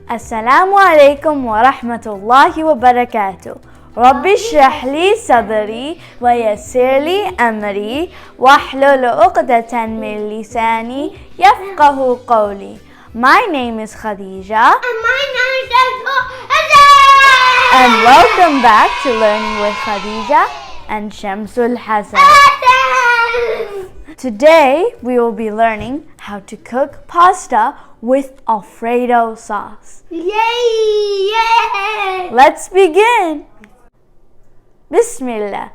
السلام عليكم ورحمة الله وبركاته. رب اشرح لي صدري ويسر لي أمري واحلل عقدة من لساني يفقه قولي. My name is Khadijah. And my name is Hassan. And welcome back to Learning with Khadijah and Shamsul Hassan. Today we will be learning how to cook pasta with Alfredo sauce. Yay! Let's begin. Bismillah.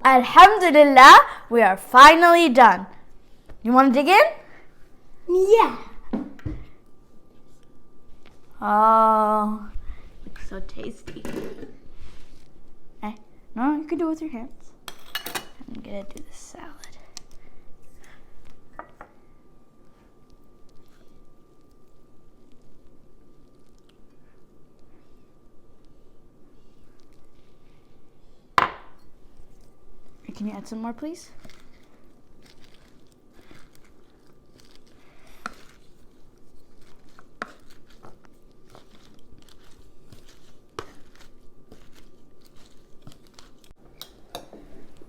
Alhamdulillah, we are finally done. You want to dig in? Yeah. Oh, looks so tasty. Hey, no, you can do it with your hands. I'm gonna do the salad. Can you add some more, please?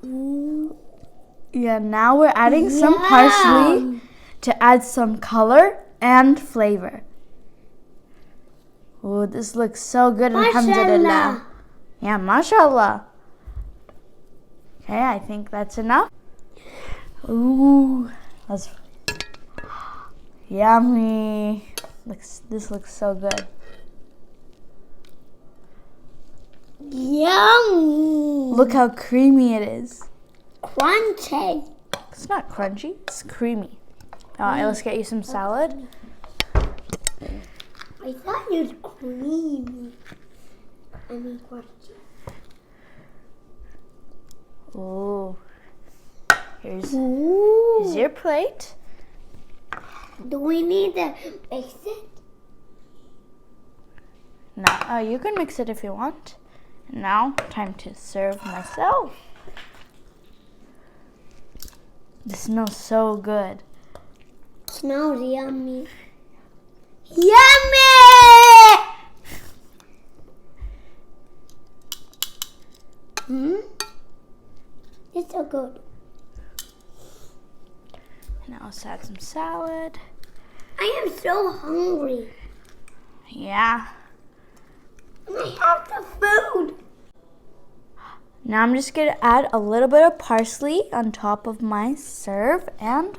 Ooh. Yeah, now we're adding some parsley to add some color and flavor. Oh, this looks so good, alhamdulillah. Yeah, mashallah. Okay, I think that's enough. Ooh, that's yummy. This looks so good. Yum. Look how creamy it is. Crunchy. It's not crunchy, it's creamy. All right, let's get you some salad. I thought it was creamy. I mean crunchy. Ooh. Here's Ooh. your plate. Do we need to mix it? Now, you can mix it if you want. Now, time to serve myself. This smells so good. Smells yummy. Yummy! It's so good. Now let's add some salad. I am so hungry. Yeah. And I have the food. Now I'm just gonna add a little bit of parsley on top of my serve and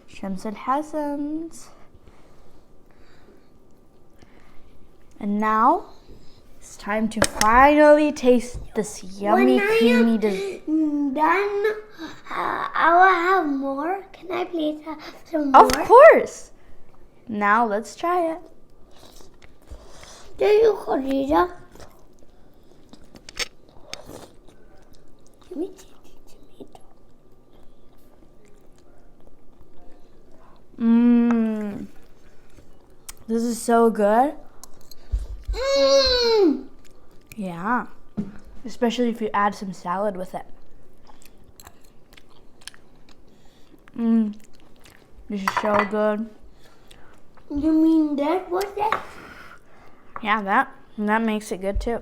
Shams and Hassan's. And now it's time to finally taste this yummy, creamy dessert. Then I will have more. Can I please have some more? Of course. Now let's try it. Do you, Khadijah? Let me take the tomato. This is so good. Yeah. Especially if you add some salad with it. This is so good. You mean that was it? Yeah, that makes it good too.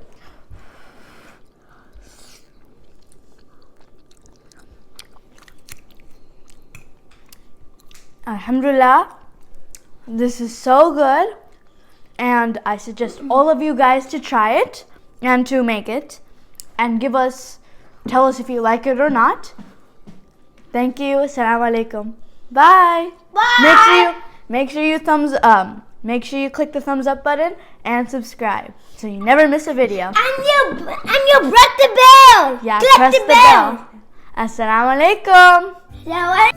Alhamdulillah, this is so good, and I suggest all of you guys to try it and to make it and tell us if you like it or not. Thank you. Assalamu alaikum. Bye. Bye. Make sure you click the thumbs up button and subscribe so you never miss a video. And you press the bell. Yeah, Click press the the bell. Assalamu alaikum. Bell.